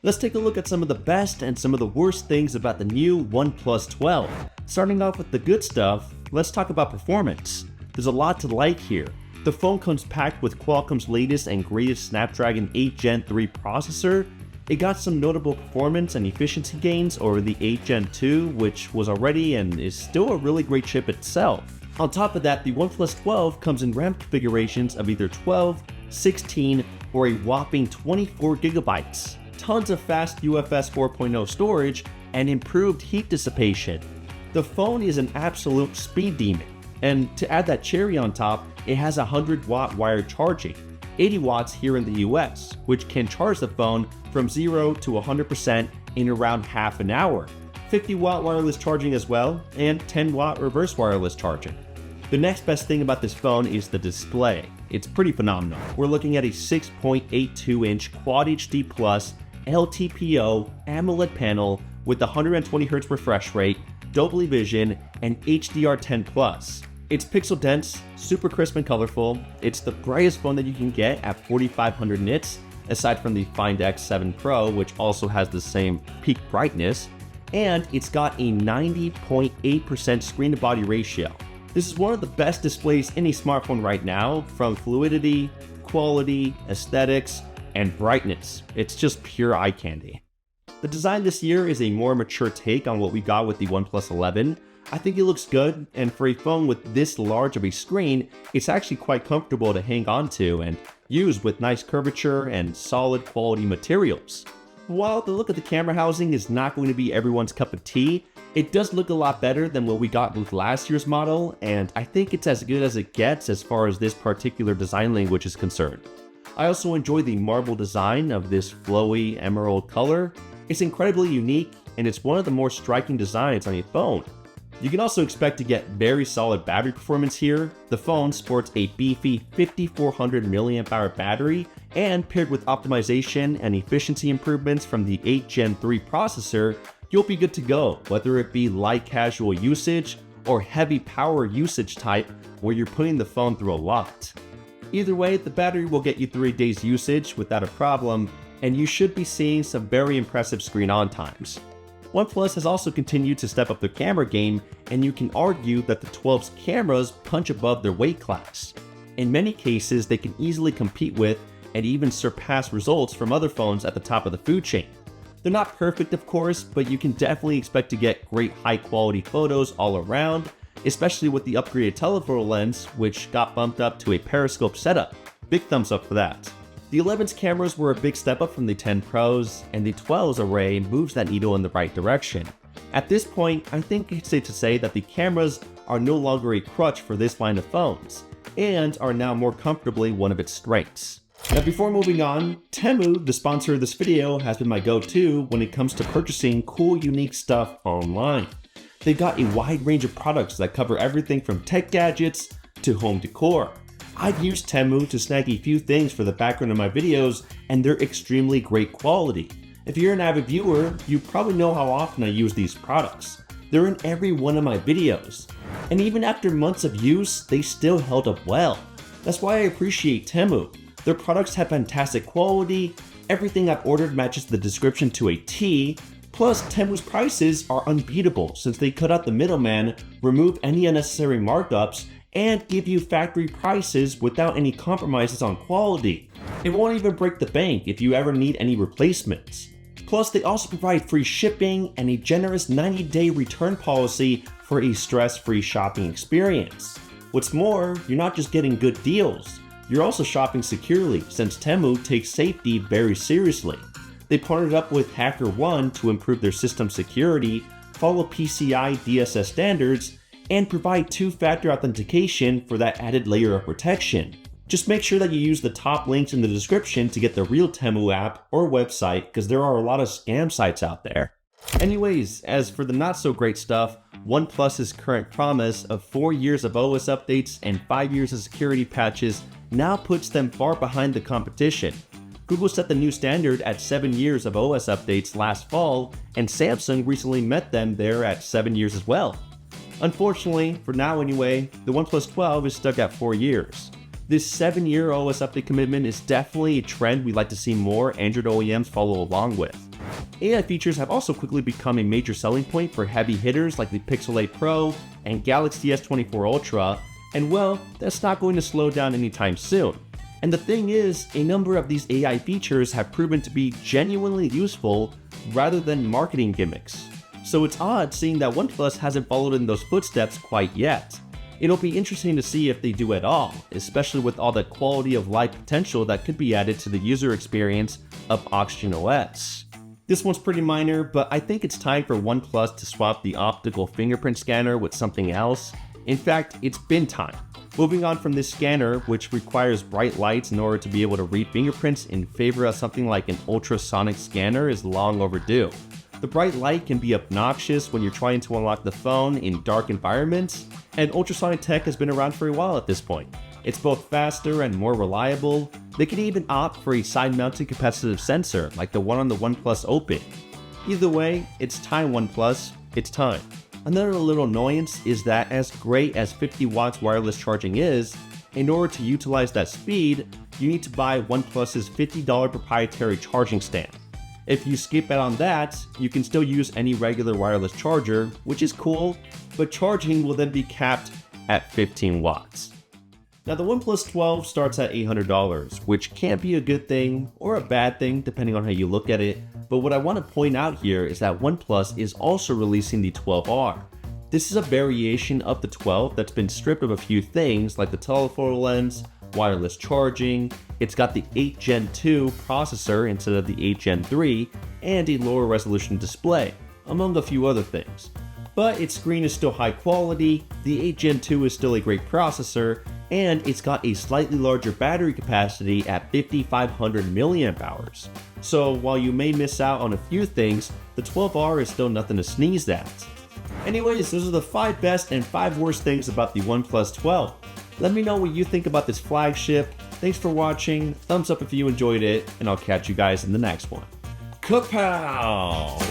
Let's take a look at some of the best and some of the worst things about the new OnePlus 12. Starting off with the good stuff, let's talk about performance. There's a lot to like here. The phone comes packed with Qualcomm's latest and greatest Snapdragon 8 Gen 3 processor. It got some notable performance and efficiency gains over the 8 Gen 2, which was already and is still a really great chip itself. On top of that, the OnePlus 12 comes in RAM configurations of either 12, 16, or a whopping 24 gigabytes. Tons of fast UFS 4.0 storage and improved heat dissipation. The phone is an absolute speed demon, and to add that cherry on top, it has 100-watt wired charging, 80 watts here in the US, which can charge the phone from 0 to 100% in around half an hour, 50-watt wireless charging as well, and 10-watt reverse wireless charging. The next best thing about this phone is the display. It's pretty phenomenal. We're looking at a 6.82-inch Quad HD Plus LTPO AMOLED panel with 120Hz refresh rate, Dolby Vision, and HDR10+. It's pixel dense, super crisp and colorful. It's the brightest phone that you can get at 4500 nits, aside from the Find X7 Pro, which also has the same peak brightness, and it's got a 90.8% screen to body ratio. This is one of the best displays in a smartphone right now, from fluidity, quality, aesthetics, and brightness. It's just pure eye candy. The design this year is a more mature take on what we got with the OnePlus 11. I think it looks good, and for a phone with this large of a screen, it's actually quite comfortable to hang on to and use with nice curvature and solid quality materials. While the look of the camera housing is not going to be everyone's cup of tea, it does look a lot better than what we got with last year's model, and I think it's as good as it gets as far as this particular design language is concerned. I also enjoy the marble design of this flowy emerald color. It's incredibly unique, and it's one of the more striking designs on a phone. You can also expect to get very solid battery performance here. The phone sports a beefy 5400 mAh battery, and paired with optimization and efficiency improvements from the 8 Gen 3 processor, you'll be good to go, whether it be light casual usage or heavy power usage type where you're putting the phone through a lot. Either way, the battery will get you 3 days usage without a problem, and you should be seeing some very impressive screen on times. OnePlus has also continued to step up their camera game, and you can argue that the 12's cameras punch above their weight class. In many cases, they can easily compete with and even surpass results from other phones at the top of the food chain. They're not perfect, of course, but you can definitely expect to get great high-quality photos all around, especially with the upgraded telephoto lens, which got bumped up to a periscope setup. Big thumbs up for that. The 11's cameras were a big step up from the 10 Pros, and the 12's array moves that needle in the right direction. At this point, I think it's safe to say that the cameras are no longer a crutch for this line of phones, and are now more comfortably one of its strengths. Now before moving on, TEMU, the sponsor of this video, has been my go-to when it comes to purchasing cool, unique stuff online. They've got a wide range of products that cover everything from tech gadgets to home decor. I've used TEMU to snag a few things for the background of my videos, and they're extremely great quality. If you're an avid viewer, you probably know how often I use these products. They're in every one of my videos. And even after months of use, they still held up well. That's why I appreciate TEMU. Their products have fantastic quality, everything I've ordered matches the description to a T, plus TEMU's prices are unbeatable since they cut out the middleman, remove any unnecessary markups, and give you factory prices without any compromises on quality. It won't even break the bank if you ever need any replacements. Plus, they also provide free shipping and a generous 90-day return policy for a stress-free shopping experience. What's more, you're not just getting good deals, you're also shopping securely since TEMU takes safety very seriously. They partnered up with HackerOne to improve their system security, follow PCI DSS standards, and provide two-factor authentication for that added layer of protection. Just make sure that you use the top links in the description to get the real TEMU app or website, because there are a lot of scam sites out there. Anyways, as for the not so great stuff, OnePlus's current promise of 4 years of OS updates and 5 years of security patches now puts them far behind the competition. Google set the new standard at 7 years of OS updates last fall, and Samsung recently met them there at 7 years as well. Unfortunately, for now anyway, the OnePlus 12 is stuck at 4 years. This 7-year OS update commitment is definitely a trend we'd like to see more Android OEMs follow along with. AI features have also quickly become a major selling point for heavy hitters like the Pixel 8 Pro and Galaxy S24 Ultra, and well, that's not going to slow down anytime soon. And the thing is, a number of these AI features have proven to be genuinely useful rather than marketing gimmicks. So it's odd seeing that OnePlus hasn't followed in those footsteps quite yet. It'll be interesting to see if they do at all, especially with all the quality of life potential that could be added to the user experience of Oxygen OS. This one's pretty minor, but I think it's time for OnePlus to swap the optical fingerprint scanner with something else. In fact, it's been time. Moving on from this scanner, which requires bright lights in order to be able to read fingerprints in favor of something like an ultrasonic scanner, is long overdue. The bright light can be obnoxious when you're trying to unlock the phone in dark environments, and ultrasonic tech has been around for a while at this point. It's both faster and more reliable. They can even opt for a side-mounted capacitive sensor like the one on the OnePlus Open. Either way, it's time OnePlus, it's time. Another little annoyance is that as great as 50 watts wireless charging is, in order to utilize that speed, you need to buy OnePlus's $50 proprietary charging stand. If you skip out on that, you can still use any regular wireless charger, which is cool, but charging will then be capped at 15 watts. Now the OnePlus 12 starts at $800, which can be a good thing or a bad thing depending on how you look at it, but what I want to point out here is that OnePlus is also releasing the 12R. This is a variation of the 12 that's been stripped of a few things like the telephoto lens, wireless charging, it's got the 8 Gen 2 processor instead of the 8 Gen 3, and a lower resolution display, among a few other things. But its screen is still high quality, the 8 Gen 2 is still a great processor, and it's got a slightly larger battery capacity at 5500 mAh. So while you may miss out on a few things, the 12R is still nothing to sneeze at. Anyways, those are the 5 best and 5 worst things about the OnePlus 12. Let me know what you think about this flagship. Thanks for watching, thumbs up if you enjoyed it, and I'll catch you guys in the next one. Kapow!